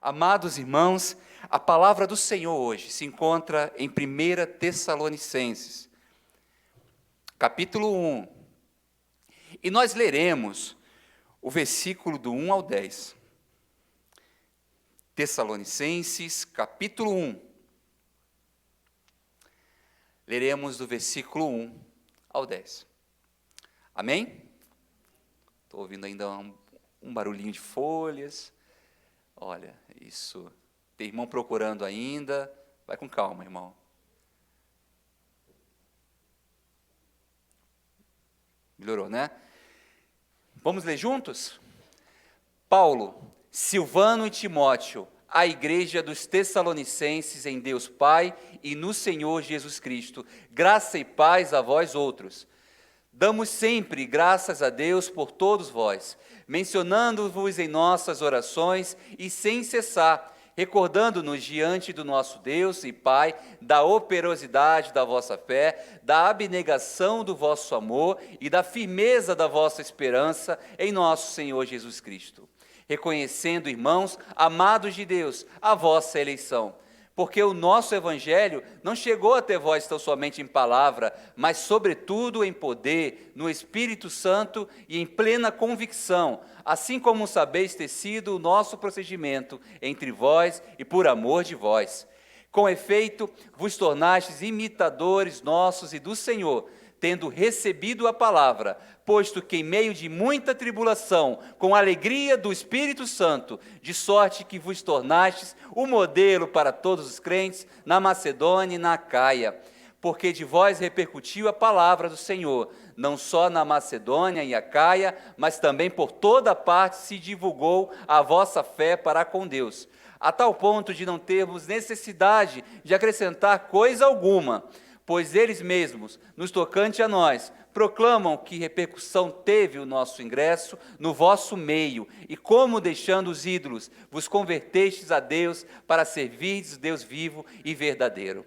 Amados irmãos, a palavra do Senhor hoje se encontra em 1 Tessalonicenses, capítulo 1. E nós leremos o versículo do 1 ao 10. Tessalonicenses, capítulo 1. Leremos do versículo 1 ao 10. Amém? Estou ouvindo ainda um barulhinho de folhas. Olha, isso. Tem irmão procurando ainda. Vai com calma, irmão. Melhorou, né? Vamos ler juntos? Paulo, Silvano e Timóteo, a igreja dos Tessalonicenses em Deus Pai e no Senhor Jesus Cristo, graça e paz a vós outros. Damos sempre graças a Deus por todos vós, mencionando-vos em nossas orações e sem cessar, recordando-nos diante do nosso Deus e Pai da operosidade da vossa fé, da abnegação do vosso amor e da firmeza da vossa esperança em nosso Senhor Jesus Cristo. Reconhecendo, irmãos, amados de Deus, a vossa eleição, porque o nosso evangelho não chegou até vós tão somente em palavra, mas sobretudo em poder, no Espírito Santo e em plena convicção, assim como sabeis ter sido o nosso procedimento entre vós e por amor de vós. Com efeito, vos tornastes imitadores nossos e do Senhor, tendo recebido a palavra, posto que em meio de muita tribulação, com a alegria do Espírito Santo, de sorte que vos tornastes o modelo para todos os crentes na Macedônia e na Acaia, porque de vós repercutiu a palavra do Senhor, não só na Macedônia e Acaia, mas também por toda parte se divulgou a vossa fé para com Deus, a tal ponto de não termos necessidade de acrescentar coisa alguma, pois eles mesmos, nos tocante a nós, proclamam que repercussão teve o nosso ingresso no vosso meio, e como deixando os ídolos, vos convertestes a Deus para servirdes Deus vivo e verdadeiro.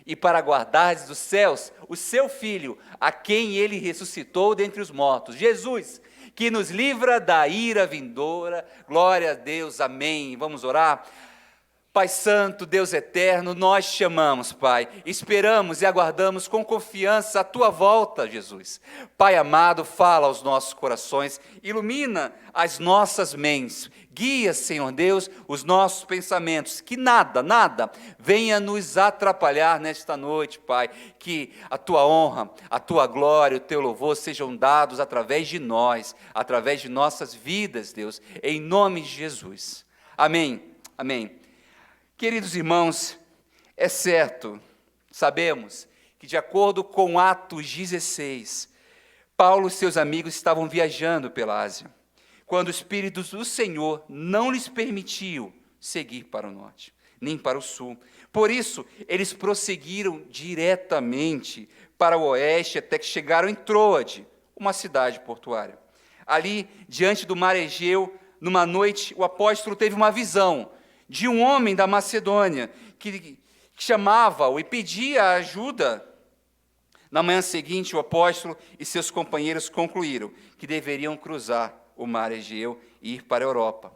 E para guardardes dos céus o seu Filho, a quem ele ressuscitou dentre os mortos, Jesus, que nos livra da ira vindoura. Glória a Deus, amém. Vamos orar? Pai Santo, Deus eterno, nós te chamamos, Pai, esperamos e aguardamos com confiança a Tua volta, Jesus. Pai amado, fala aos nossos corações, ilumina as nossas mentes, guia, Senhor Deus, os nossos pensamentos, que nada venha nos atrapalhar nesta noite, Pai, que a Tua honra, a Tua glória, o Teu louvor sejam dados através de nós, através de nossas vidas, Deus, em nome de Jesus. Amém, amém. Queridos irmãos, é certo, sabemos que de acordo com Atos 16, Paulo e seus amigos estavam viajando pela Ásia, quando o Espírito do Senhor não lhes permitiu seguir para o norte, nem para o sul. Por isso, eles prosseguiram diretamente para o oeste, até que chegaram em Troade, uma cidade portuária. Ali, diante do mar Egeu, numa noite, o apóstolo teve uma visão de um homem da Macedônia, que chamava-o e pedia ajuda. Na manhã seguinte, o apóstolo e seus companheiros concluíram que deveriam cruzar o mar Egeu e ir para a Europa.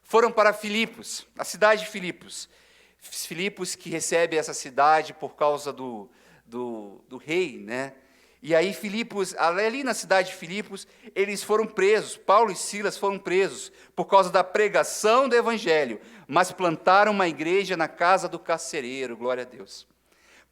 Foram para Filipos, a cidade de Filipos. Filipos que recebe essa cidade por causa do rei, né? E aí Filipos, ali na cidade de Filipos, eles foram presos, Paulo e Silas foram presos por causa da pregação do evangelho, mas plantaram uma igreja na casa do carcereiro, glória a Deus.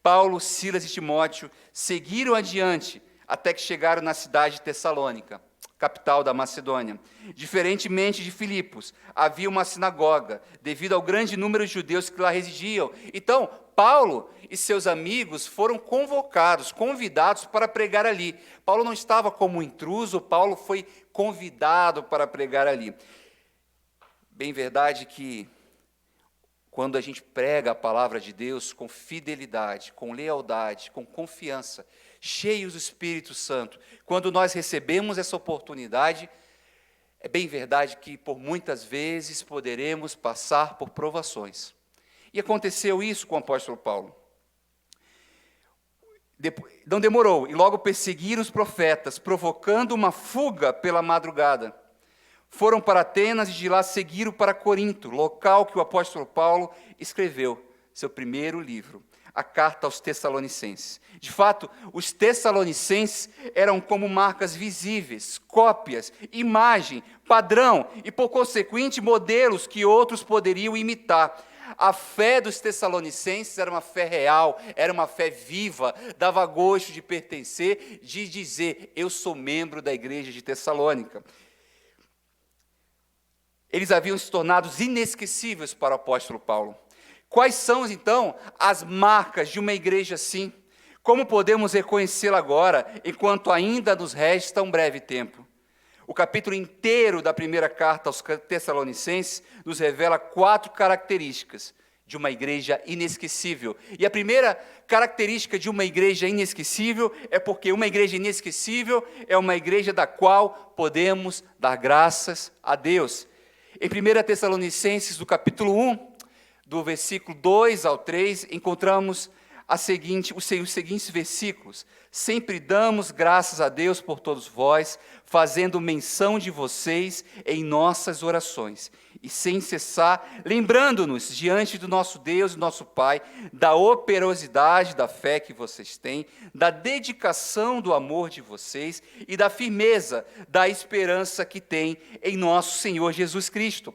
Paulo, Silas e Timóteo seguiram adiante até que chegaram na cidade de Tessalônica, capital da Macedônia. Diferentemente de Filipos, havia uma sinagoga, devido ao grande número de judeus que lá residiam. Então, Paulo e seus amigos foram convidados para pregar ali. Paulo não estava como intruso, Paulo foi convidado para pregar ali. Bem verdade que quando a gente prega a palavra de Deus com fidelidade, com lealdade, com confiança, cheios do Espírito Santo, quando nós recebemos essa oportunidade, é bem verdade que por muitas vezes poderemos passar por provações. E aconteceu isso com o apóstolo Paulo. Não demorou, e logo perseguiram os profetas, provocando uma fuga pela madrugada. Foram para Atenas e de lá seguiram para Corinto, local que o apóstolo Paulo escreveu seu primeiro livro, a carta aos Tessalonicenses. De fato, os Tessalonicenses eram como marcas visíveis, cópias, imagem, padrão e, por consequente, modelos que outros poderiam imitar. A fé dos Tessalonicenses era uma fé real, era uma fé viva, dava gosto de pertencer, de dizer, eu sou membro da igreja de Tessalônica. Eles haviam se tornado inesquecíveis para o apóstolo Paulo. Quais são, então, as marcas de uma igreja assim? Como podemos reconhecê-la agora, enquanto ainda nos resta um breve tempo? O capítulo inteiro da primeira carta aos Tessalonicenses nos revela 4 características de uma igreja inesquecível. E a primeira característica de uma igreja inesquecível é porque uma igreja inesquecível é uma igreja da qual podemos dar graças a Deus. Em 1 Tessalonicenses, do capítulo 1, do versículo 2 ao 3, encontramos os seguintes versículos. Sempre damos graças a Deus por todos vós, fazendo menção de vocês em nossas orações, e sem cessar, lembrando-nos diante do nosso Deus e nosso Pai, da operosidade da fé que vocês têm, da dedicação do amor de vocês e da firmeza da esperança que têm em nosso Senhor Jesus Cristo.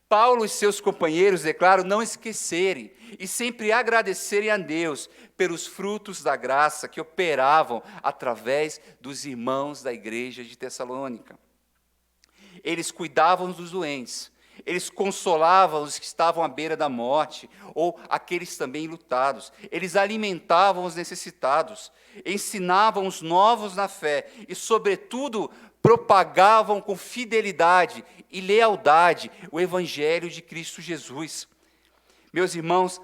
Paulo e seus companheiros declaram não esquecerem e sempre agradecerem a Deus pelos frutos da graça que operavam através dos irmãos da igreja de Tessalônica. Eles cuidavam dos doentes, eles consolavam os que estavam à beira da morte, ou aqueles também enlutados, eles alimentavam os necessitados, ensinavam os novos na fé e, sobretudo, propagavam com fidelidade e lealdade o Evangelho de Cristo Jesus. Meus irmãos,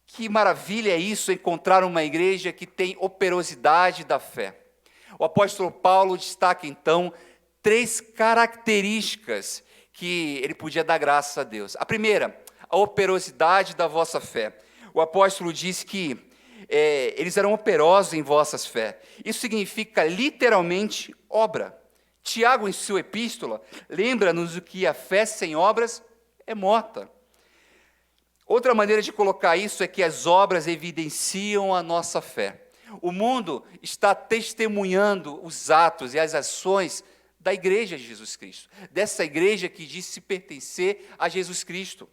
que maravilha é isso, encontrar uma igreja que tem operosidade da fé. O apóstolo Paulo destaca, então, 3 características que ele podia dar graças a Deus. A primeira, a operosidade da vossa fé. O apóstolo diz que eles eram operosos em vossas fé. Isso significa literalmente obra. Tiago, em sua epístola, lembra-nos que a fé sem obras é morta. Outra maneira de colocar isso é que as obras evidenciam a nossa fé. O mundo está testemunhando os atos e as ações da igreja de Jesus Cristo, dessa igreja que diz se pertencer a Jesus Cristo.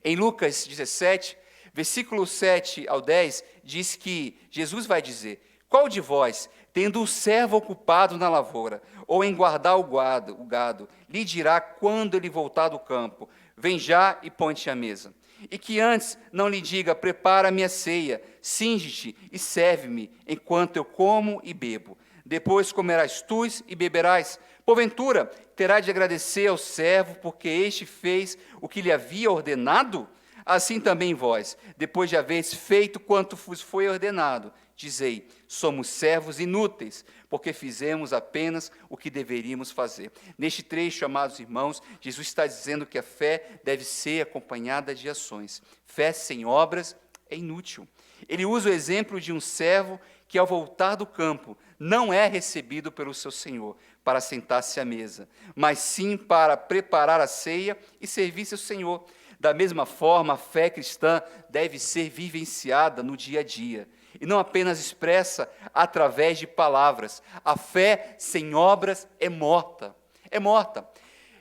Em Lucas 17, versículo 7 ao 10, diz que Jesus vai dizer: qual de vós, tendo um servo ocupado na lavoura, ou em guardar o gado, lhe dirá quando ele voltar do campo, vem já e põe-te à mesa? E que antes não lhe diga, prepara-me a ceia, cinge-te e serve-me, enquanto eu como e bebo. Depois comerás tu e beberás. Porventura, terá de agradecer ao servo, porque este fez o que lhe havia ordenado? Assim também vós, depois de haveres feito quanto vos foi ordenado, dizei, somos servos inúteis, porque fizemos apenas o que deveríamos fazer. Neste trecho, amados irmãos, Jesus está dizendo que a fé deve ser acompanhada de ações. Fé sem obras é inútil. Ele usa o exemplo de um servo que, ao voltar do campo, não é recebido pelo seu senhor para sentar-se à mesa, mas sim para preparar a ceia e servir seu senhor. Da mesma forma, a fé cristã deve ser vivenciada no dia a dia, e não apenas expressa através de palavras. A fé sem obras é morta. É morta.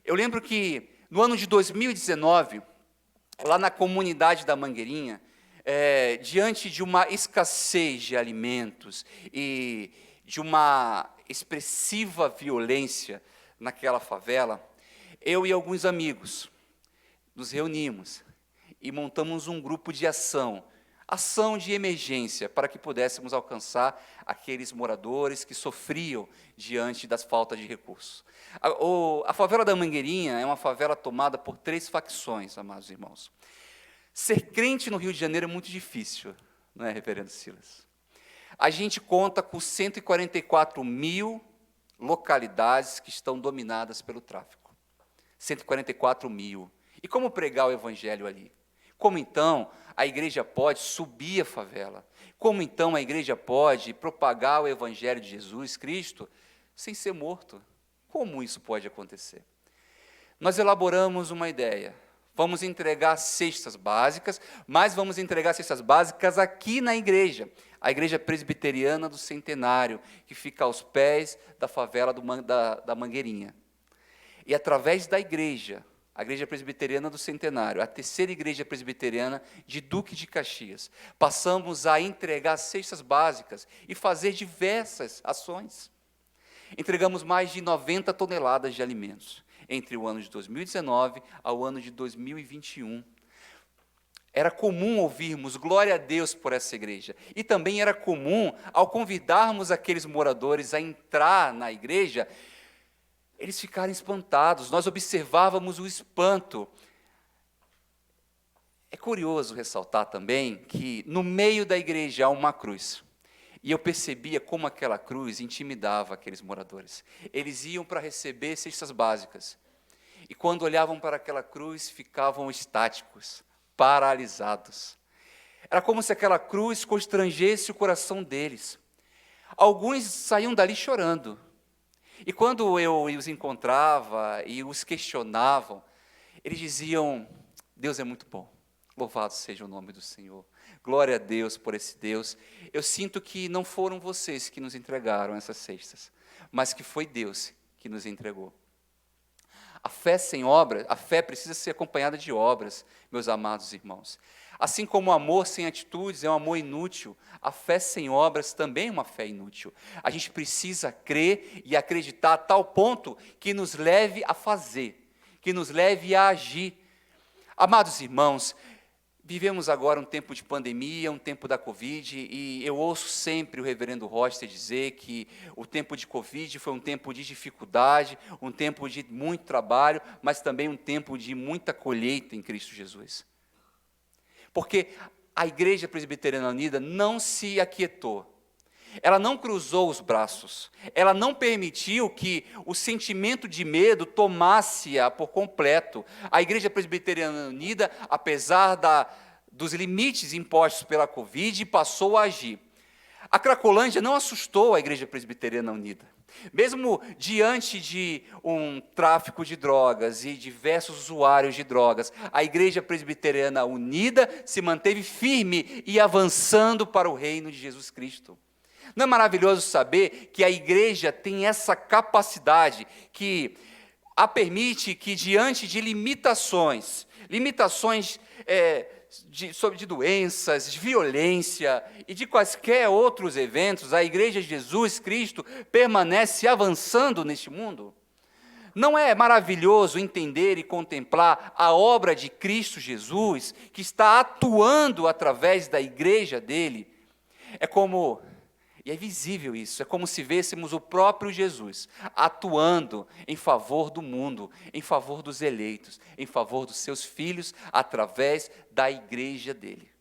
Eu lembro que, no ano de 2019, lá na comunidade da Mangueirinha, diante de uma escassez de alimentos e de uma expressiva violência naquela favela, eu e alguns amigos nos reunimos e montamos um grupo de ação de emergência, para que pudéssemos alcançar aqueles moradores que sofriam diante das faltas de recursos. A favela da Mangueirinha é uma favela tomada por 3 facções, amados irmãos. Ser crente no Rio de Janeiro é muito difícil, não é, reverendo Silas? A gente conta com 144 mil localidades que estão dominadas pelo tráfico. 144 mil. E como pregar o evangelho ali? Como então a igreja pode subir a favela? Como então a igreja pode propagar o evangelho de Jesus Cristo sem ser morto? Como isso pode acontecer? Nós elaboramos uma ideia. Vamos entregar cestas básicas, mas vamos entregar cestas básicas aqui na igreja, a Igreja Presbiteriana do Centenário, que fica aos pés da favela da Mangueirinha. E através da igreja, a Igreja Presbiteriana do Centenário, a terceira igreja presbiteriana de Duque de Caxias, passamos a entregar cestas básicas e fazer diversas ações. Entregamos mais de 90 toneladas de alimentos entre o ano de 2019 ao ano de 2021. Era comum ouvirmos glória a Deus por essa igreja. E também era comum, ao convidarmos aqueles moradores a entrar na igreja, eles ficarem espantados. Nós observávamos o espanto. É curioso ressaltar também que no meio da igreja há uma cruz. E eu percebia como aquela cruz intimidava aqueles moradores. Eles iam para receber cestas básicas. E quando olhavam para aquela cruz, ficavam estáticos, paralisados. Era como se aquela cruz constrangesse o coração deles. Alguns saíam dali chorando. E quando eu os encontrava e os questionavam, eles diziam: Deus é muito bom, louvado seja o nome do Senhor. Glória a Deus por esse Deus. Eu sinto que não foram vocês que nos entregaram essas cestas, mas que foi Deus que nos entregou. A fé sem obras, a fé precisa ser acompanhada de obras, meus amados irmãos. Assim como o amor sem atitudes é um amor inútil, a fé sem obras também é uma fé inútil. A gente precisa crer e acreditar a tal ponto que nos leve a fazer, que nos leve a agir. Amados irmãos, vivemos agora um tempo de pandemia, um tempo da Covid, e eu ouço sempre o reverendo Roster dizer que o tempo de Covid foi um tempo de dificuldade, um tempo de muito trabalho, mas também um tempo de muita colheita em Cristo Jesus. Porque a Igreja Presbiteriana Unida não se aquietou, ela não cruzou os braços, ela não permitiu que o sentimento de medo tomasse-a por completo. A Igreja Presbiteriana Unida, apesar dos limites impostos pela Covid, passou a agir. A Cracolândia não assustou a Igreja Presbiteriana Unida. Mesmo diante de um tráfico de drogas e diversos usuários de drogas, a Igreja Presbiteriana Unida se manteve firme e avançando para o reino de Jesus Cristo. Não é maravilhoso saber que a igreja tem essa capacidade que a permite que, diante de limitações de doenças, de violência e de quaisquer outros eventos, a Igreja de Jesus Cristo permanece avançando neste mundo? Não é maravilhoso entender e contemplar a obra de Cristo Jesus, que está atuando através da igreja dele? E é visível isso, é como se vêssemos o próprio Jesus atuando em favor do mundo, em favor dos eleitos, em favor dos seus filhos, através da igreja dele.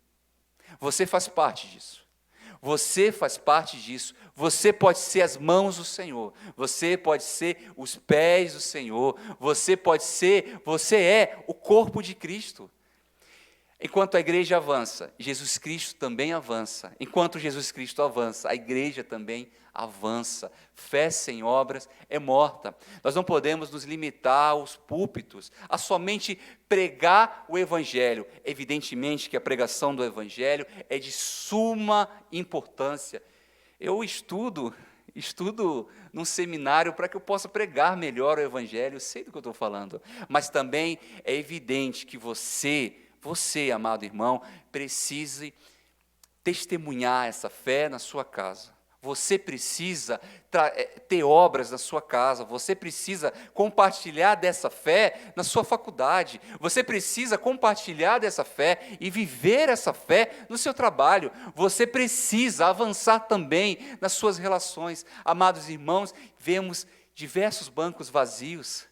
Você faz parte disso. Você faz parte disso. Você pode ser as mãos do Senhor. Você pode ser os pés do Senhor. Você é o corpo de Cristo. Enquanto a igreja avança, Jesus Cristo também avança. Enquanto Jesus Cristo avança, a igreja também avança. Fé sem obras é morta. Nós não podemos nos limitar aos púlpitos, a somente pregar o Evangelho. Evidentemente que a pregação do Evangelho é de suma importância. Eu estudo num seminário para que eu possa pregar melhor o Evangelho, eu sei do que eu estou falando. Mas também é evidente que você, amado irmão, precise testemunhar essa fé na sua casa. Você precisa ter obras na sua casa. Você precisa compartilhar dessa fé na sua faculdade. Você precisa compartilhar dessa fé e viver essa fé no seu trabalho. Você precisa avançar também nas suas relações. Amados irmãos, vemos diversos bancos vazios.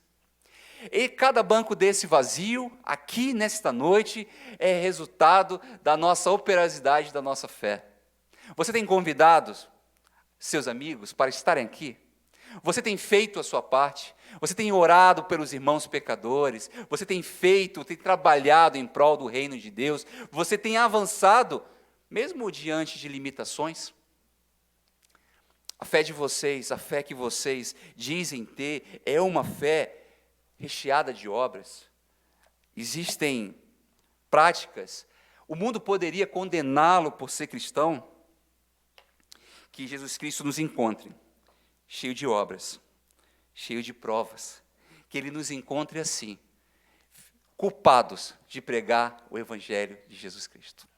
E cada banco desse vazio, aqui nesta noite, é resultado da nossa operosidade, da nossa fé. Você tem convidado seus amigos para estarem aqui? Você tem feito a sua parte? Você tem orado pelos irmãos pecadores? Você tem trabalhado em prol do reino de Deus? Você tem avançado, mesmo diante de limitações? A fé de vocês, a fé que vocês dizem ter, é uma fé recheada de obras. Existem práticas. O mundo poderia condená-lo por ser cristão. Que Jesus Cristo nos encontre cheio de obras, cheio de provas. Que Ele nos encontre assim, culpados de pregar o Evangelho de Jesus Cristo.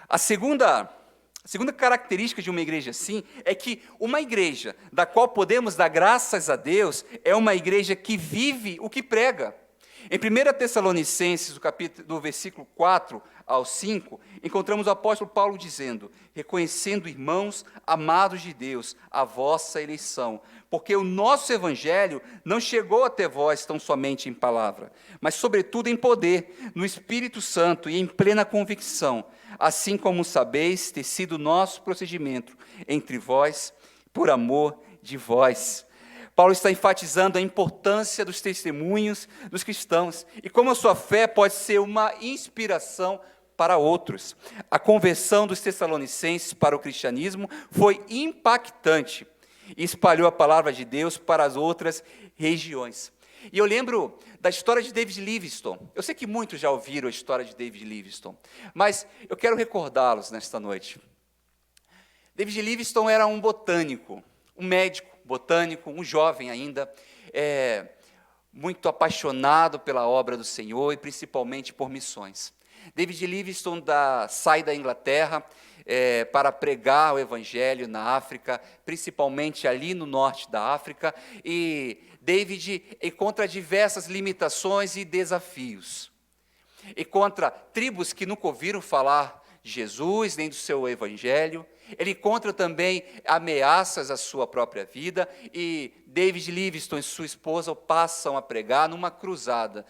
A segunda característica de uma igreja assim é que uma igreja da qual podemos dar graças a Deus é uma igreja que vive o que prega. Em 1 Tessalonicenses, do versículo 4 ao 5, encontramos o apóstolo Paulo dizendo: reconhecendo, irmãos, amados de Deus, a vossa eleição, porque o nosso evangelho não chegou até vós tão somente em palavra, mas sobretudo em poder, no Espírito Santo e em plena convicção, assim como sabeis ter sido nosso procedimento entre vós, por amor de vós. Paulo está enfatizando a importância dos testemunhos dos cristãos e como a sua fé pode ser uma inspiração para outros. A conversão dos tessalonicenses para o cristianismo foi impactante e espalhou a palavra de Deus para as outras regiões. E eu lembro da história de David Livingstone. Eu sei que muitos já ouviram a história de David Livingstone, mas eu quero recordá-los nesta noite. David Livingstone era um botânico, um médico botânico, um jovem ainda, muito apaixonado pela obra do Senhor e principalmente por missões. David Livingstone sai da Inglaterra para pregar o Evangelho na África, principalmente ali no norte da África, e David encontra diversas limitações e desafios. Encontra tribos que nunca ouviram falar de Jesus, nem do seu Evangelho. Ele encontra também ameaças à sua própria vida, e David Livingstone e sua esposa passam a pregar numa cruzada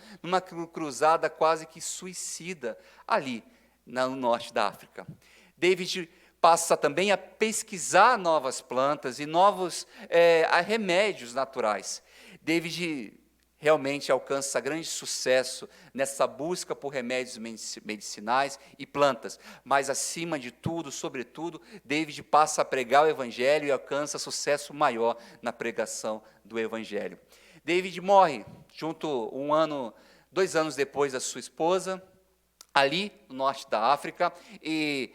quase que suicida, ali no norte da África. David passa também a pesquisar novas plantas e novos remédios naturais. David realmente alcança grande sucesso nessa busca por remédios medicinais e plantas, mas acima de tudo, sobretudo, David passa a pregar o Evangelho e alcança sucesso maior na pregação do Evangelho. David morre junto 2 anos depois da sua esposa, ali no norte da África, e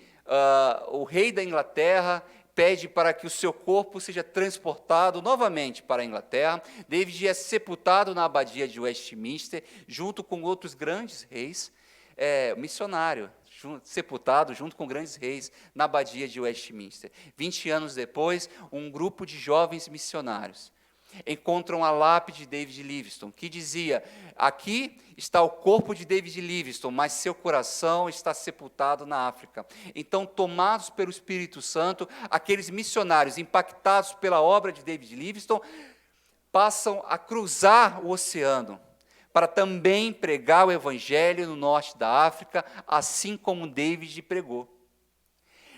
o rei da Inglaterra pede para que o seu corpo seja transportado novamente para a Inglaterra. David é sepultado na abadia de Westminster, junto com outros grandes reis, missionário, sepultado junto com grandes reis na abadia de Westminster. 20 anos depois, um grupo de jovens missionários encontram a lápide de David Livingstone, que dizia: aqui está o corpo de David Livingstone, mas seu coração está sepultado na África. Então, tomados pelo Espírito Santo, aqueles missionários impactados pela obra de David Livingstone passam a cruzar o oceano para também pregar o Evangelho no norte da África, assim como David pregou.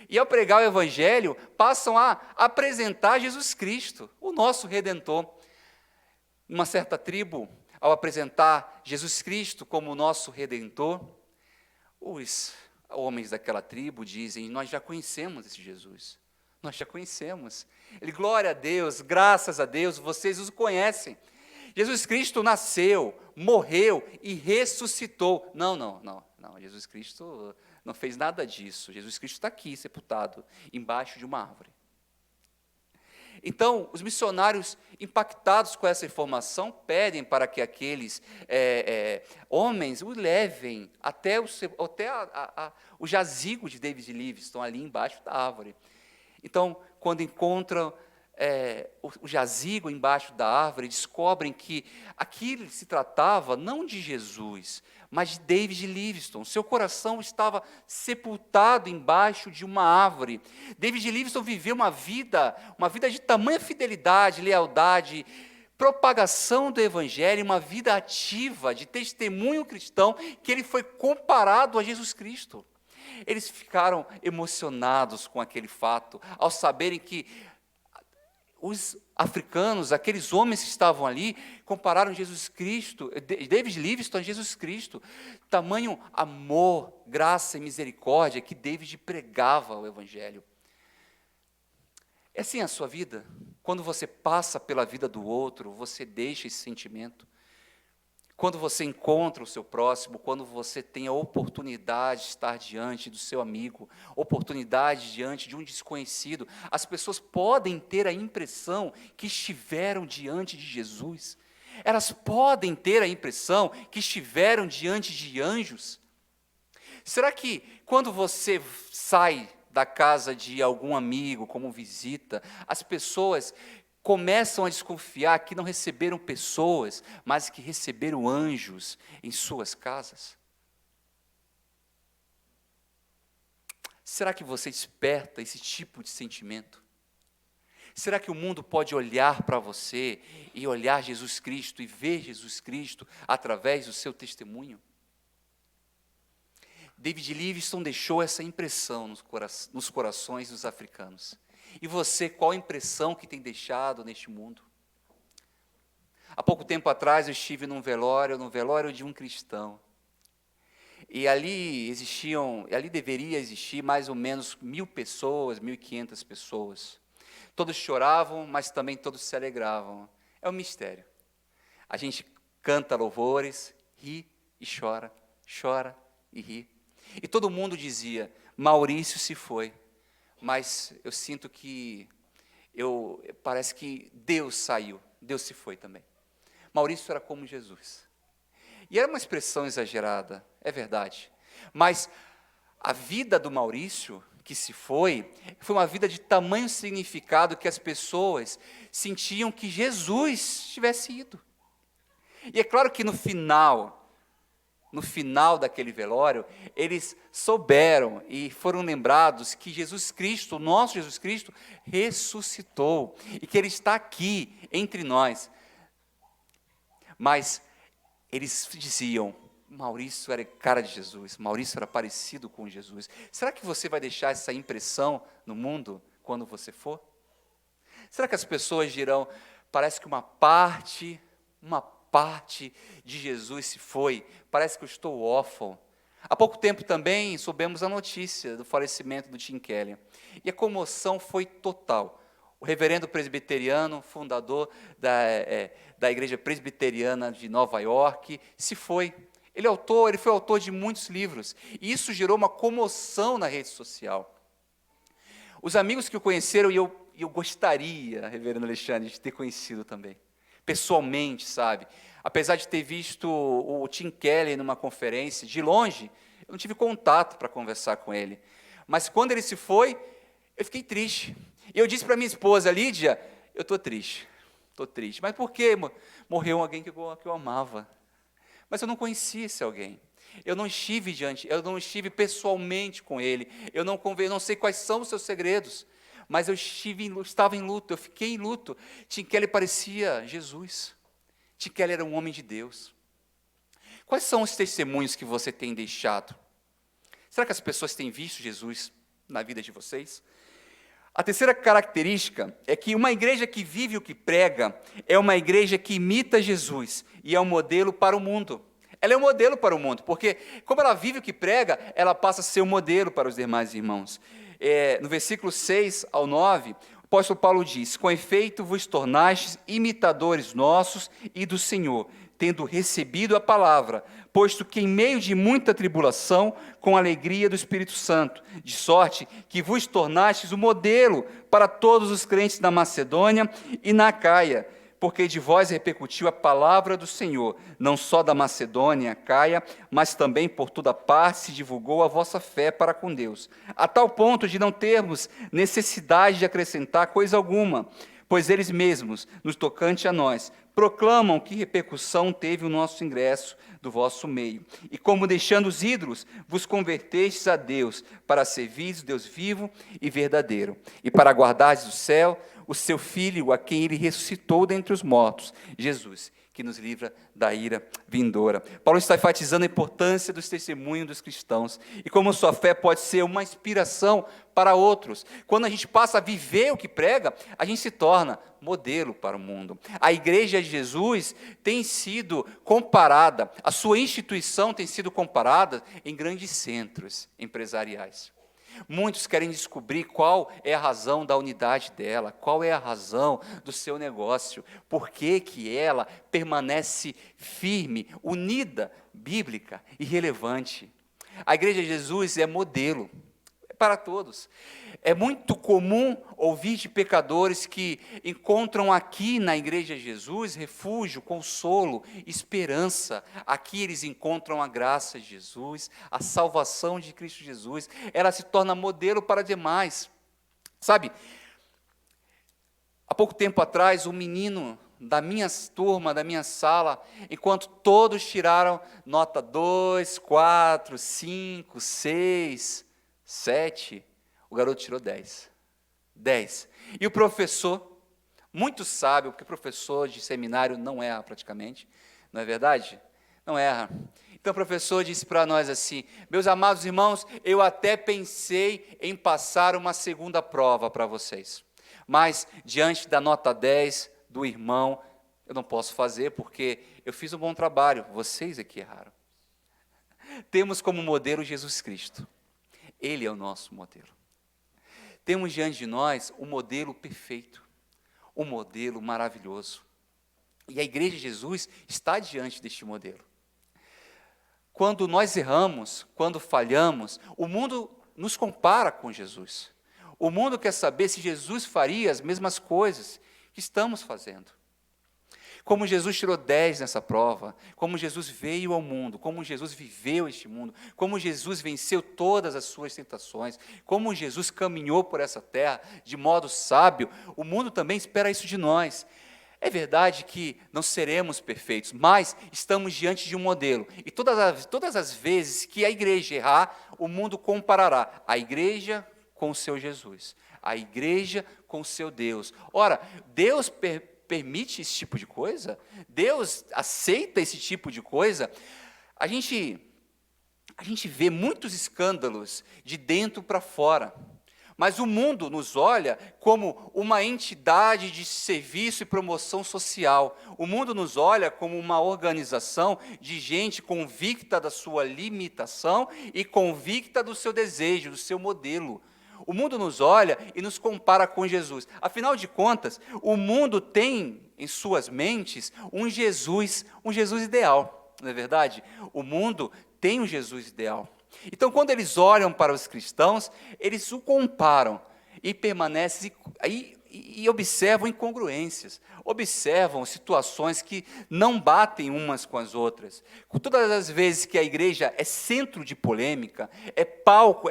E ao pregar o Evangelho, passam a apresentar Jesus Cristo, o nosso Redentor. Uma certa tribo, ao apresentar Jesus Cristo como o nosso Redentor, os homens daquela tribo dizem: nós já conhecemos esse Jesus, nós já conhecemos. Ele, glória a Deus, graças a Deus, vocês os conhecem. Jesus Cristo nasceu, morreu e ressuscitou. Não, Jesus Cristo não fez nada disso. Jesus Cristo está aqui, sepultado, embaixo de uma árvore. Então, os missionários, impactados com essa informação, pedem para que aqueles homens o levem até o jazigo de David Livingstone, ali embaixo da árvore. Então, quando encontram o jazigo embaixo da árvore, descobrem que aquilo se tratava não de Jesus, mas de David Livingstone. Seu coração estava sepultado embaixo de uma árvore. David Livingstone viveu uma vida de tamanha fidelidade, lealdade, propagação do Evangelho, uma vida ativa, de testemunho cristão, que ele foi comparado a Jesus Cristo. Eles ficaram emocionados com aquele fato, ao saberem que os africanos, aqueles homens que estavam ali, compararam Jesus Cristo, David Livingstone a Jesus Cristo. Tamanho amor, graça e misericórdia que David pregava o Evangelho. É assim a sua vida? Quando você passa pela vida do outro, você deixa esse sentimento? Quando você encontra o seu próximo, quando você tem a oportunidade de estar diante do seu amigo, oportunidade diante de um desconhecido, as pessoas podem ter a impressão que estiveram diante de Jesus. Elas podem ter a impressão que estiveram diante de anjos. Será que quando você sai da casa de algum amigo, como visita, as pessoas começam a desconfiar que não receberam pessoas, mas que receberam anjos em suas casas? Será que você desperta esse tipo de sentimento? Será que o mundo pode olhar para você e olhar Jesus Cristo e ver Jesus Cristo através do seu testemunho? David Livingstone deixou essa impressão nos corações dos africanos. E você, qual a impressão que tem deixado neste mundo? Há pouco tempo atrás eu estive no velório de um cristão. E ali deveria existir mais ou menos 1.000 pessoas, 1.500 pessoas. Todos choravam, mas também todos se alegravam. É um mistério. A gente canta louvores, ri e chora, chora e ri. E todo mundo dizia, Maurício se foi, mas eu sinto que, parece que Deus saiu, Deus se foi também. Maurício era como Jesus. E era uma expressão exagerada, é verdade. Mas a vida do Maurício, que se foi uma vida de tamanho significado que as pessoas sentiam que Jesus tivesse ido. E é claro que no final daquele velório, eles souberam e foram lembrados que Jesus Cristo, o nosso Jesus Cristo, ressuscitou e que Ele está aqui entre nós. Mas eles diziam, Maurício era cara de Jesus, Maurício era parecido com Jesus. Será que você vai deixar essa impressão no mundo quando você for? Será que as pessoas dirão, parece que uma parte de Jesus se foi, parece que eu estou órfão. Há pouco tempo também soubemos a notícia do falecimento do Tim Keller, e a comoção foi total. O reverendo presbiteriano, fundador da Igreja Presbiteriana de Nova York, se foi. Ele foi autor de muitos livros, e isso gerou uma comoção na rede social. Os amigos que o conheceram, e eu gostaria, reverendo Alexandre, de ter conhecido também, pessoalmente, sabe? Apesar de ter visto o Tim Keller numa conferência, de longe, eu não tive contato para conversar com ele. Mas quando ele se foi, eu fiquei triste. E eu disse para minha esposa, Lídia, eu estou triste. Mas por quê? Morreu alguém que eu amava. Mas eu não conhecia esse alguém. Eu não estive pessoalmente com ele. Eu não sei quais são os seus segredos. Mas eu estava em luto, eu fiquei em luto. Tim Keller parecia Jesus. Tim Keller era um homem de Deus. Quais são os testemunhos que você tem deixado? Será que as pessoas têm visto Jesus na vida de vocês? A terceira característica é que uma igreja que vive o que prega é uma igreja que imita Jesus e é um modelo para o mundo. Ela é um modelo para o mundo, porque como ela vive o que prega, ela passa a ser um modelo para os demais irmãos. No versículo 6 ao 9, o apóstolo Paulo diz, com efeito vos tornastes imitadores nossos e do Senhor, tendo recebido a palavra, posto que em meio de muita tribulação, com alegria do Espírito Santo, de sorte que vos tornastes o modelo para todos os crentes da Macedônia e na Acaia, porque de vós repercutiu a palavra do Senhor, não só da Macedônia, Acaia, mas também por toda parte se divulgou a vossa fé para com Deus, a tal ponto de não termos necessidade de acrescentar coisa alguma, pois eles mesmos, no tocante a nós, proclamam que repercussão teve o nosso ingresso do vosso meio. E como deixando os ídolos, vos convertestes a Deus, para servir o Deus vivo e verdadeiro, e para guardardes do céu o seu Filho, a quem ele ressuscitou dentre os mortos, Jesus, que nos livra da ira vindoura. Paulo está enfatizando a importância dos testemunhos dos cristãos e como sua fé pode ser uma inspiração para outros. Quando a gente passa a viver o que prega, a gente se torna modelo para o mundo. A Igreja de Jesus tem sido comparada, a sua instituição tem sido comparada em grandes centros empresariais. Muitos querem descobrir qual é a razão da unidade dela, qual é a razão do seu negócio, por que que ela permanece firme, unida, bíblica e relevante. A Igreja de Jesus é modelo para todos. É muito comum ouvir de pecadores que encontram aqui na Igreja de Jesus refúgio, consolo, esperança. Aqui eles encontram a graça de Jesus, a salvação de Cristo Jesus. Ela se torna modelo para demais. Sabe, há pouco tempo atrás, um menino da minha turma, da minha sala, enquanto todos tiraram nota 2, 4, 5, 6, 7, o garoto tirou 10. 10. E o professor, muito sábio, porque professor de seminário não erra praticamente, não é verdade? Não erra. Então o professor disse para nós assim: meus amados irmãos, eu até pensei em passar uma segunda prova para vocês, mas diante da nota 10 do irmão, eu não posso fazer porque eu fiz um bom trabalho, vocês é que erraram. Temos como modelo Jesus Cristo. Ele é o nosso modelo. Temos diante de nós o modelo perfeito, o modelo maravilhoso. E a Igreja de Jesus está diante deste modelo. Quando nós erramos, quando falhamos, o mundo nos compara com Jesus. O mundo quer saber se Jesus faria as mesmas coisas que estamos fazendo. Como Jesus tirou 10 nessa prova, como Jesus veio ao mundo, como Jesus viveu este mundo, como Jesus venceu todas as suas tentações, como Jesus caminhou por essa terra de modo sábio, o mundo também espera isso de nós. É verdade que não seremos perfeitos, mas estamos diante de um modelo. E todas as vezes que a igreja errar, o mundo comparará a igreja com o seu Jesus, a igreja com o seu Deus. Ora, Deus permite esse tipo de coisa? Deus aceita esse tipo de coisa? A gente vê muitos escândalos de dentro para fora, mas o mundo nos olha como uma entidade de serviço e promoção social. O mundo nos olha como uma organização de gente convicta da sua limitação e convicta do seu desejo, do seu modelo. O mundo nos olha e nos compara com Jesus. Afinal de contas, o mundo tem em suas mentes um Jesus ideal, não é verdade? O mundo tem um Jesus ideal. Então, quando eles olham para os cristãos, eles o comparam e permanecem e observam incongruências, observam situações que não batem umas com as outras. Todas as vezes que a igreja é centro de polêmica, é palco,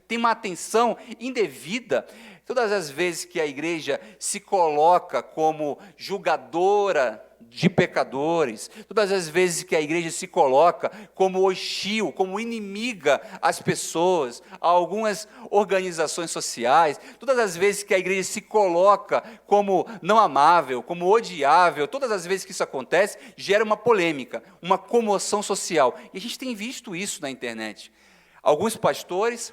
tem uma atenção indevida, todas as vezes que a igreja se coloca como julgadora de pecadores, todas as vezes que a igreja se coloca como hostil, como inimiga às pessoas, a algumas organizações sociais, todas as vezes que a igreja se coloca como não amável, como odiável, todas as vezes que isso acontece, gera uma polêmica, uma comoção social. E a gente tem visto isso na internet. Alguns pastores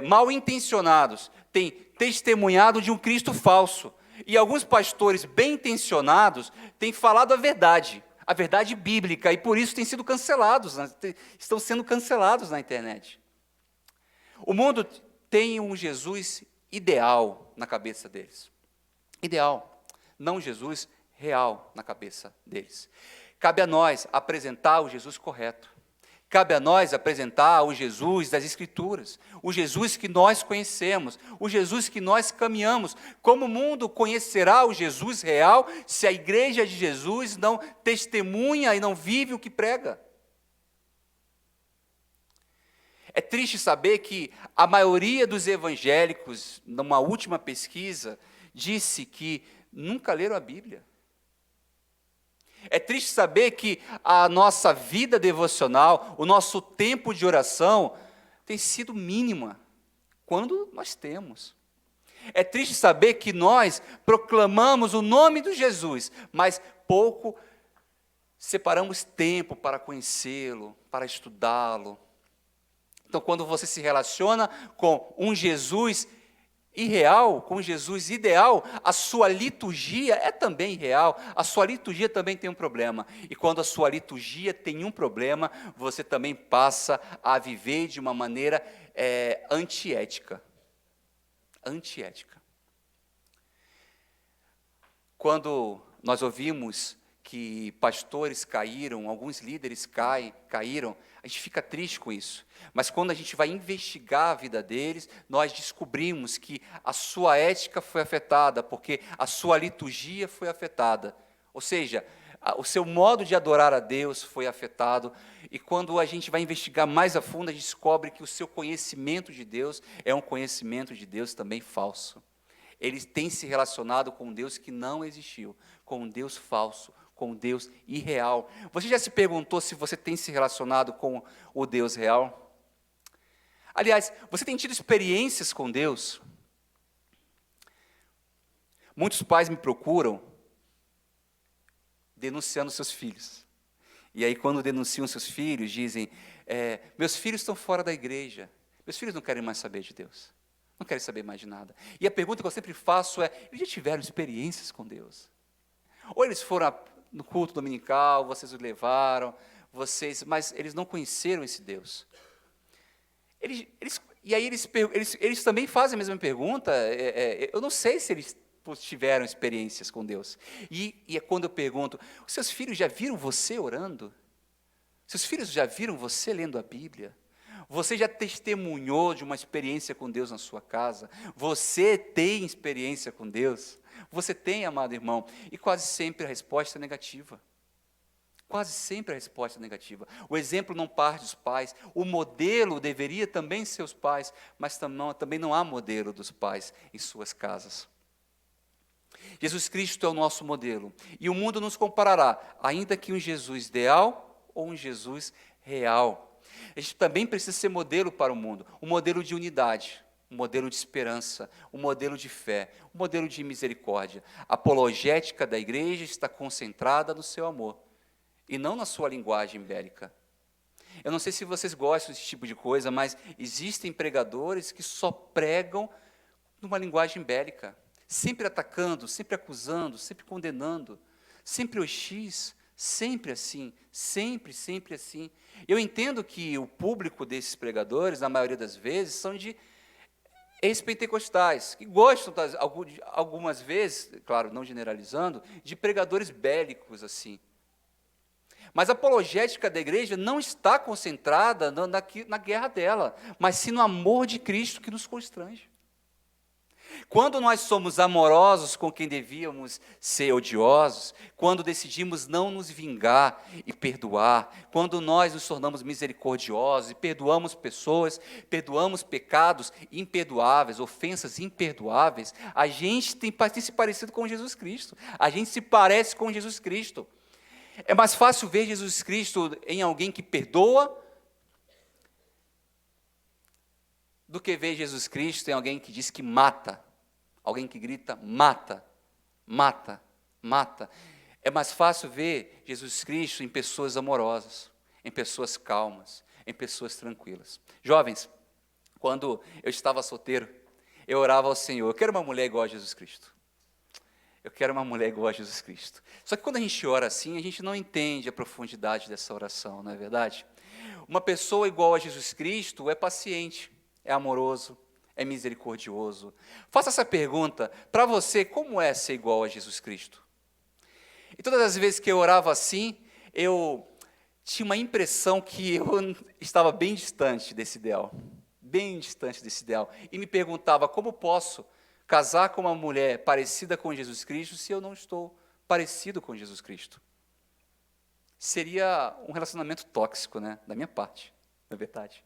mal intencionados têm testemunhado de um Cristo falso. E alguns pastores bem intencionados têm falado a verdade bíblica, e por isso têm sido cancelados, estão sendo cancelados na internet. O mundo tem um Jesus ideal na cabeça deles. Ideal, não Jesus real na cabeça deles. Cabe a nós apresentar o Jesus correto. Cabe a nós apresentar o Jesus das Escrituras, o Jesus que nós conhecemos, o Jesus que nós caminhamos. Como o mundo conhecerá o Jesus real se a igreja de Jesus não testemunha e não vive o que prega? É triste saber que a maioria dos evangélicos, numa última pesquisa, disse que nunca leram a Bíblia. É triste saber que a nossa vida devocional, o nosso tempo de oração, tem sido mínima, quando nós temos. É triste saber que nós proclamamos o nome de Jesus, mas pouco separamos tempo para conhecê-lo, para estudá-lo. Então, quando você se relaciona com um Jesus irreal com Jesus ideal, a sua liturgia é também irreal, a sua liturgia também tem um problema. E quando a sua liturgia tem um problema, você também passa a viver de uma maneira antiética. Antiética. Quando nós ouvimos que pastores caíram, alguns líderes caíram, a gente fica triste com isso. Mas quando a gente vai investigar a vida deles, nós descobrimos que a sua ética foi afetada, porque a sua liturgia foi afetada. Ou seja, o seu modo de adorar a Deus foi afetado. E quando a gente vai investigar mais a fundo, a gente descobre que o seu conhecimento de Deus é um conhecimento de Deus também falso. Ele tem se relacionado com um Deus que não existiu, com um Deus falso, com um Deus irreal. Você já se perguntou se você tem se relacionado com o Deus real? Aliás, você tem tido experiências com Deus? Muitos pais me procuram denunciando seus filhos. E aí, quando denunciam seus filhos, dizem, meus filhos estão fora da igreja, meus filhos não querem mais saber de Deus. Não querem saber mais de nada. E a pergunta que eu sempre faço é, eles já tiveram experiências com Deus? Ou eles foram no culto dominical, vocês o levaram, mas eles não conheceram esse Deus. E aí eles também fazem a mesma pergunta, eu não sei se eles tiveram experiências com Deus. E é quando eu pergunto, os seus filhos já viram você orando? Seus filhos já viram você lendo a Bíblia? Você já testemunhou de uma experiência com Deus na sua casa? Você tem experiência com Deus? Você tem, amado irmão? E quase sempre a resposta é negativa. Quase sempre a resposta é negativa. O exemplo não parte dos pais. O modelo deveria também ser os pais, mas também não há modelo dos pais em suas casas. Jesus Cristo é o nosso modelo. E o mundo nos comparará, ainda que um Jesus ideal ou um Jesus real. A gente também precisa ser modelo para o mundo, um modelo de unidade, um modelo de esperança, um modelo de fé, um modelo de misericórdia. A apologética da igreja está concentrada no seu amor, e não na sua linguagem bélica. Eu não sei se vocês gostam desse tipo de coisa, mas existem pregadores que só pregam numa linguagem bélica, sempre atacando, sempre acusando, sempre condenando, sempre hostis, sempre assim, sempre assim. Eu entendo que o público desses pregadores, na maioria das vezes, são de ex-pentecostais, que gostam, algumas vezes, claro, não generalizando, de pregadores bélicos assim. Mas a apologética da igreja não está concentrada na guerra dela, mas sim no amor de Cristo que nos constrange. Quando nós somos amorosos com quem devíamos ser odiosos, quando decidimos não nos vingar e perdoar, quando nós nos tornamos misericordiosos e perdoamos pessoas, perdoamos pecados imperdoáveis, ofensas imperdoáveis, a gente tem se parecido com Jesus Cristo, a gente se parece com Jesus Cristo. É mais fácil ver Jesus Cristo em alguém que perdoa do que ver Jesus Cristo em alguém que diz que mata. Alguém que grita, mata, mata, mata. É mais fácil ver Jesus Cristo em pessoas amorosas, em pessoas calmas, em pessoas tranquilas. Jovens, quando eu estava solteiro, eu orava ao Senhor, eu quero uma mulher igual a Jesus Cristo. Eu quero uma mulher igual a Jesus Cristo. Só que quando a gente ora assim, a gente não entende a profundidade dessa oração, não é verdade? Uma pessoa igual a Jesus Cristo é paciente, é amoroso, é misericordioso. Faça essa pergunta para você, como é ser igual a Jesus Cristo? E todas as vezes que eu orava assim, eu tinha uma impressão que eu estava bem distante desse ideal, e me perguntava, como posso casar com uma mulher parecida com Jesus Cristo se eu não estou parecido com Jesus Cristo? Seria um relacionamento tóxico, né, da minha parte, na verdade.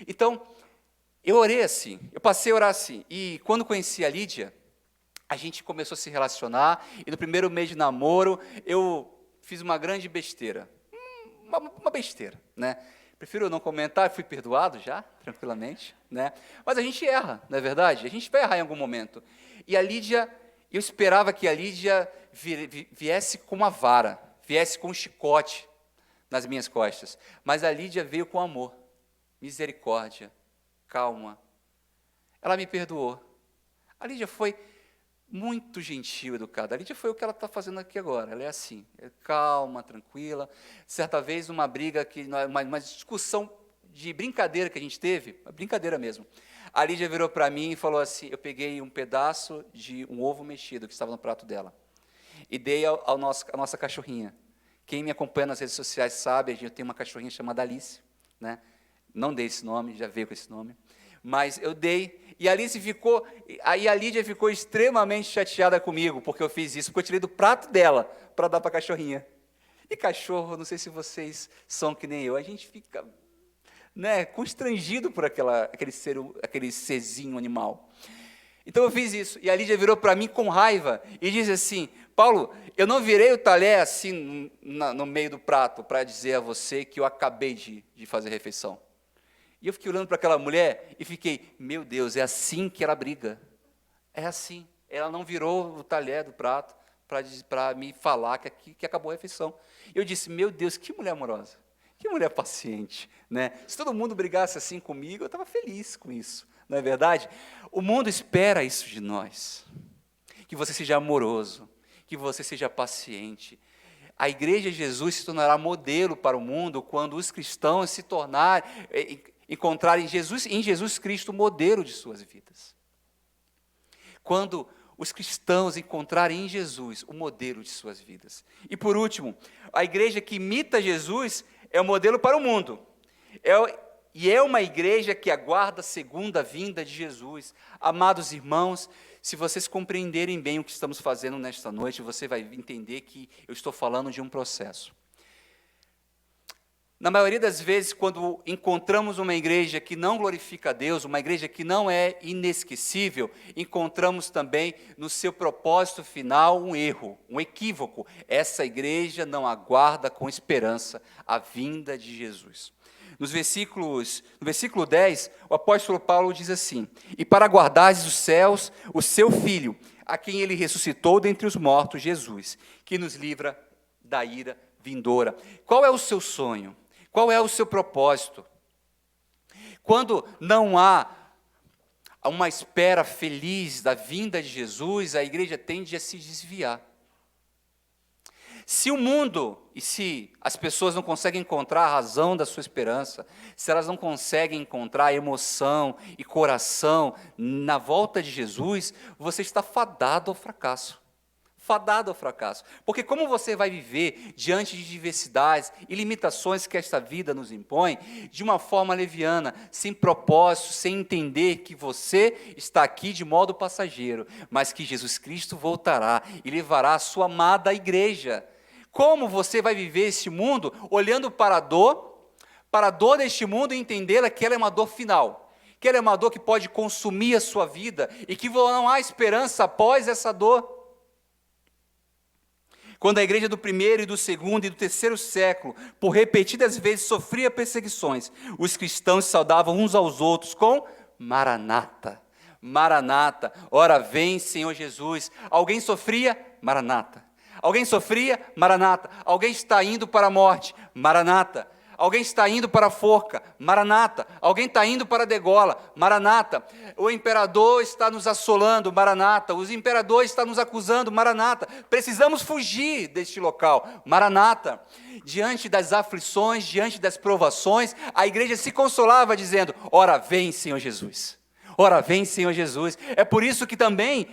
Então, eu orei assim, eu passei a orar assim, e quando conheci a Lídia, a gente começou a se relacionar, e no primeiro mês de namoro, eu fiz uma grande besteira, uma besteira, né? Prefiro não comentar, fui perdoado já, tranquilamente, né? Mas a gente erra, não é verdade? A gente vai errar em algum momento. E a Lídia, eu esperava que a Lídia viesse com uma vara, viesse com um chicote nas minhas costas, mas a Lídia veio com amor, misericórdia, calma. Ela me perdoou. A Lídia foi muito gentil, educada. A Lídia foi o que ela está fazendo aqui agora. Ela é assim, calma, tranquila. Certa vez, uma briga, uma discussão de brincadeira que a gente teve, uma brincadeira mesmo. A Lídia virou para mim e falou assim, eu peguei um pedaço de um ovo mexido que estava no prato dela e dei à nossa cachorrinha. Quem me acompanha nas redes sociais sabe, eu tenho uma cachorrinha chamada Alice, né? Não dei esse nome, já veio com esse nome, mas eu dei, e a Lídia ficou extremamente chateada comigo, porque eu fiz isso, porque eu tirei do prato dela, para dar para a cachorrinha. E cachorro, não sei se vocês são que nem eu, a gente fica, né, constrangido por aquele serzinho animal. Então eu fiz isso, e a Lídia virou para mim com raiva, e disse assim, Paulo, eu não virei o talher assim no meio do prato, para dizer a você que eu acabei de fazer a refeição. E eu fiquei olhando para aquela mulher, e fiquei, meu Deus, é assim que ela briga, é assim, ela não virou o talher do prato, para me falar que acabou a refeição. Eu disse, meu Deus, que mulher amorosa, que mulher paciente, né? Se todo mundo brigasse assim comigo, eu estava feliz com isso, não é verdade? O mundo espera isso de nós, que você seja amoroso, que você seja paciente. A Igreja de Jesus se tornará modelo para o mundo quando os cristãos encontrarem em Jesus Cristo o modelo de suas vidas. Quando os cristãos encontrarem em Jesus o modelo de suas vidas. E por último, a igreja que imita Jesus é o modelo para o mundo. É uma igreja que aguarda a segunda vinda de Jesus. Amados irmãos, se vocês compreenderem bem o que estamos fazendo nesta noite, você vai entender que eu estou falando de um processo. Na maioria das vezes, quando encontramos uma igreja que não glorifica a Deus, uma igreja que não é inesquecível, encontramos também no seu propósito final um erro, um equívoco. Essa igreja não aguarda com esperança a vinda de Jesus. No versículo 10, o apóstolo Paulo diz assim, e para guardares os céus, o seu Filho, a quem ele ressuscitou dentre os mortos, Jesus, que nos livra da ira vindoura. Qual é o seu sonho? Qual é o seu propósito? Quando não há uma espera feliz da vinda de Jesus, a igreja tende a se desviar. Se o mundo e se as pessoas não conseguem encontrar a razão da sua esperança, se elas não conseguem encontrar emoção e coração na volta de Jesus, você está fadado ao fracasso. Fadado ao fracasso. Porque como você vai viver diante de diversidades e limitações que esta vida nos impõe, de uma forma leviana, sem propósito, sem entender que você está aqui de modo passageiro, mas que Jesus Cristo voltará e levará a sua amada igreja. Como você vai viver esse mundo olhando para a dor deste mundo e entender que ela é uma dor final, que ela é uma dor que pode consumir a sua vida e que não há esperança após essa dor? Quando a igreja do primeiro e do segundo e do terceiro século, por repetidas vezes sofria perseguições, os cristãos saudavam uns aos outros com Maranata, Maranata, ora vem Senhor Jesus. Alguém sofria? Maranata. Alguém sofria? Maranata. Alguém está indo para a morte? Maranata. Alguém está indo para a forca? Maranata. Alguém está indo para a degola? Maranata. O imperador está nos assolando? Maranata. O imperador está nos acusando? Maranata. Precisamos fugir deste local? Maranata. Diante das aflições, diante das provações, a igreja se consolava dizendo, ora vem Senhor Jesus. Ora vem Senhor Jesus. É por isso que também,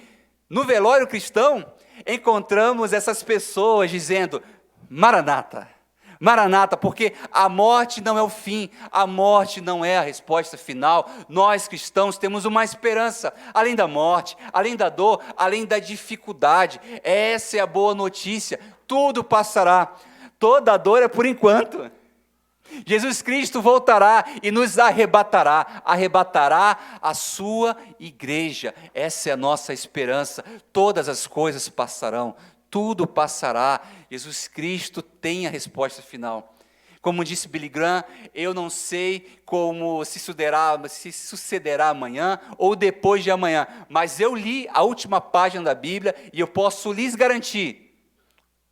no velório cristão, encontramos essas pessoas dizendo, Maranata. Maranata, porque a morte não é o fim, a morte não é a resposta final. Nós cristãos temos uma esperança, além da morte, além da dor, além da dificuldade. Essa é a boa notícia, tudo passará, toda a dor é por enquanto. Jesus Cristo voltará e nos arrebatará a sua igreja. Essa é a nossa esperança, todas as coisas passarão. Tudo passará, Jesus Cristo tem a resposta final. Como disse Billy Graham, eu não sei como se sucederá amanhã ou depois de amanhã, mas eu li a última página da Bíblia e eu posso lhes garantir,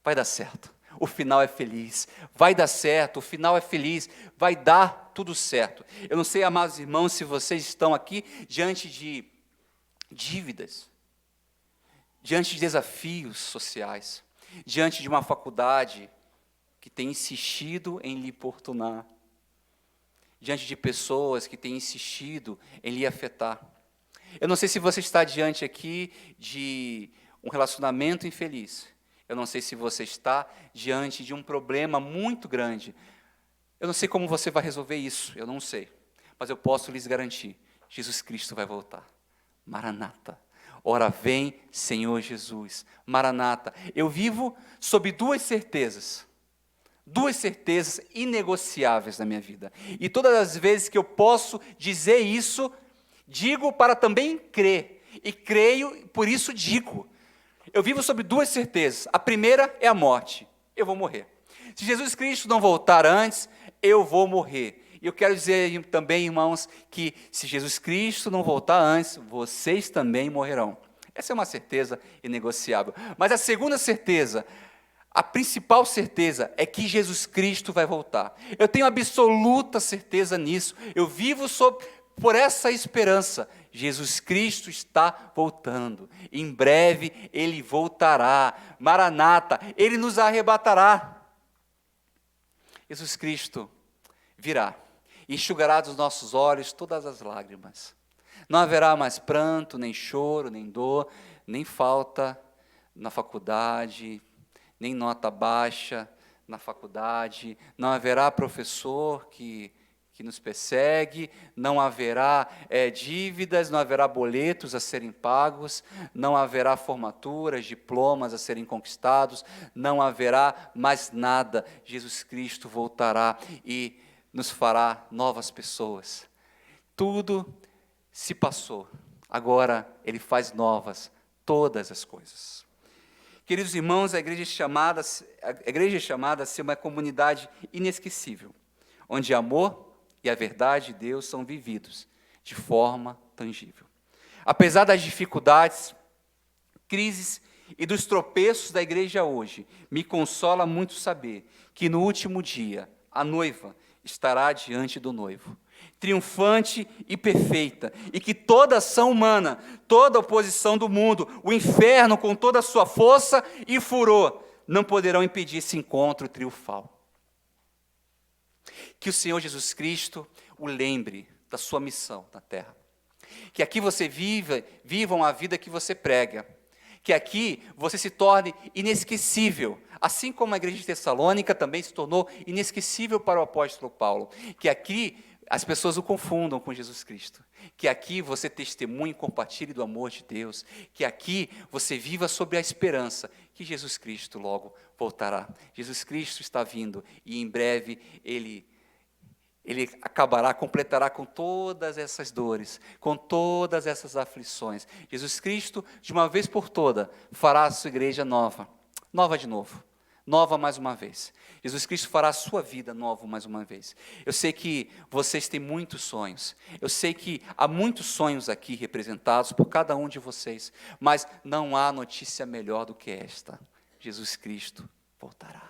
vai dar certo, o final é feliz, vai dar certo, o final é feliz, vai dar tudo certo. Eu não sei, amados irmãos, se vocês estão aqui diante de dívidas, diante de desafios sociais, diante de uma faculdade que tem insistido em lhe importunar, diante de pessoas que têm insistido em lhe afetar. Eu não sei se você está diante aqui de um relacionamento infeliz. Eu não sei se você está diante de um problema muito grande. Eu não sei como você vai resolver isso, eu não sei. Mas eu posso lhes garantir, Jesus Cristo vai voltar. Maranata. Ora vem, Senhor Jesus. Maranata. Eu vivo sob duas certezas inegociáveis na minha vida. E todas as vezes que eu posso dizer isso, digo para também crer. E creio, por isso digo. Eu vivo sob duas certezas. A primeira é a morte. Eu vou morrer. Se Jesus Cristo não voltar antes, eu vou morrer. E eu quero dizer também, irmãos, que se Jesus Cristo não voltar antes, vocês também morrerão. Essa é uma certeza inegociável. Mas a segunda certeza, a principal certeza, é que Jesus Cristo vai voltar. Eu tenho absoluta certeza nisso. Eu vivo por essa esperança. Jesus Cristo está voltando. Em breve Ele voltará. Maranata, Ele nos arrebatará. Jesus Cristo virá e enxugará dos nossos olhos todas as lágrimas. Não haverá mais pranto, nem choro, nem dor, nem falta na faculdade, nem nota baixa na faculdade. Não haverá professor que nos persegue, não haverá dívidas, não haverá boletos a serem pagos, não haverá formaturas, diplomas a serem conquistados, não haverá mais nada. Jesus Cristo voltará e nos fará novas pessoas. Tudo se passou, agora Ele faz novas todas as coisas. Queridos irmãos, a igreja é chamada a ser uma comunidade inesquecível, onde amor e a verdade de Deus são vividos de forma tangível. Apesar das dificuldades, crises e dos tropeços da igreja hoje, me consola muito saber que no último dia a noiva estará diante do noivo, triunfante e perfeita, e que toda ação humana, toda oposição do mundo, o inferno com toda a sua força e furor, não poderão impedir esse encontro triunfal. Que o Senhor Jesus Cristo o lembre da sua missão na terra. Que aqui você vivam a vida que você prega. Que aqui você se torne inesquecível, assim como a igreja de Tessalônica também se tornou inesquecível para o apóstolo Paulo. Que aqui as pessoas o confundam com Jesus Cristo. Que aqui você testemunhe e compartilhe do amor de Deus. Que aqui você viva sobre a esperança que Jesus Cristo logo voltará. Jesus Cristo está vindo e em breve Ele acabará, completará com todas essas dores, com todas essas aflições. Jesus Cristo, de uma vez por todas, fará a sua igreja nova de novo, nova mais uma vez. Jesus Cristo fará a sua vida nova mais uma vez. Eu sei que vocês têm muitos sonhos, eu sei que há muitos sonhos aqui representados por cada um de vocês, mas não há notícia melhor do que esta: Jesus Cristo voltará.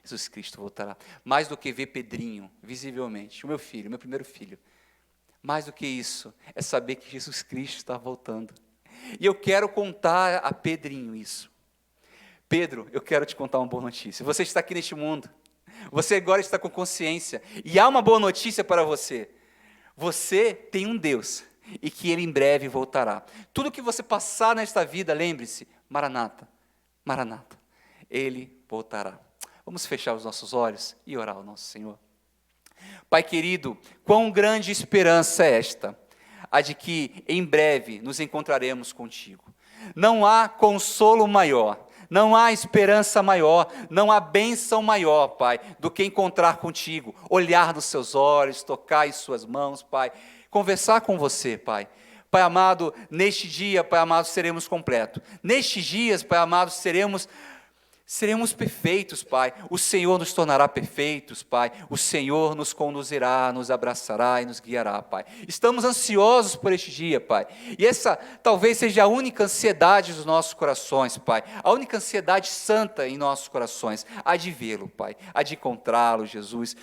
Jesus Cristo voltará. Mais do que ver Pedrinho, visivelmente, o meu filho, meu primeiro filho. Mais do que isso, é saber que Jesus Cristo está voltando. E eu quero contar a Pedrinho isso. Pedro, eu quero te contar uma boa notícia. Você está aqui neste mundo. Você agora está com consciência. E há uma boa notícia para você. Você tem um Deus e que Ele em breve voltará. Tudo que você passar nesta vida, lembre-se, Maranata, Maranata, Ele voltará. Vamos fechar os nossos olhos e orar ao nosso Senhor. Pai querido, quão grande esperança é esta, a de que em breve nos encontraremos contigo. Não há consolo maior, não há esperança maior, não há bênção maior, Pai, do que encontrar contigo, olhar nos seus olhos, tocar em suas mãos, Pai, conversar com você, Pai. Pai amado, neste dia, Pai amado, seremos completos. Nestes dias, Pai amado, seremos Seremos perfeitos, Pai. O Senhor nos tornará perfeitos, Pai. O Senhor nos conduzirá, nos abraçará e nos guiará, Pai. Estamos ansiosos por este dia, Pai. E essa talvez seja a única ansiedade dos nossos corações, Pai. A única ansiedade santa em nossos corações. A de vê-lo, Pai. A de encontrá-lo, Jesus.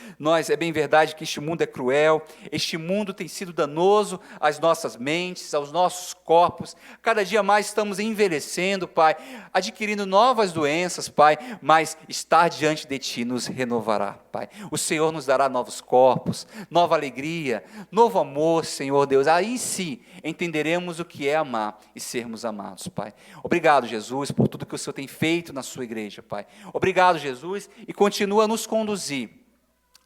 É bem verdade que este mundo é cruel. Este mundo tem sido danoso às nossas mentes, aos nossos corpos. Cada dia mais estamos envelhecendo, Pai. Adquirindo novas doenças, Pai, mas estar diante de Ti nos renovará, Pai. O Senhor nos dará novos corpos, nova alegria, novo amor, Senhor Deus. Aí sim entenderemos o que é amar e sermos amados, Pai. Obrigado, Jesus, por tudo que o Senhor tem feito na sua igreja, Pai. Obrigado, Jesus, e continua a nos conduzir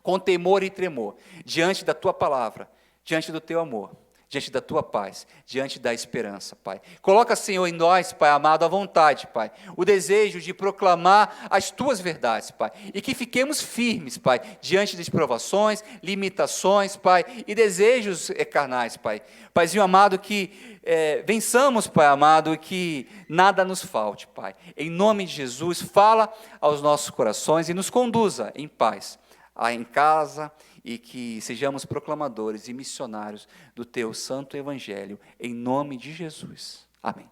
com temor e tremor diante da Tua palavra, diante do Teu amor, diante da Tua paz, diante da esperança, Pai. Coloca, Senhor, em nós, Pai amado, a vontade, Pai, o desejo de proclamar as Tuas verdades, Pai, e que fiquemos firmes, Pai, diante das provações, limitações, Pai, e desejos carnais, Pai. Paizinho amado, que vençamos, Pai amado, e que nada nos falte, Pai. Em nome de Jesus, fala aos nossos corações e nos conduza em paz, em casa, e que sejamos proclamadores e missionários do Teu santo Evangelho, em nome de Jesus. Amém.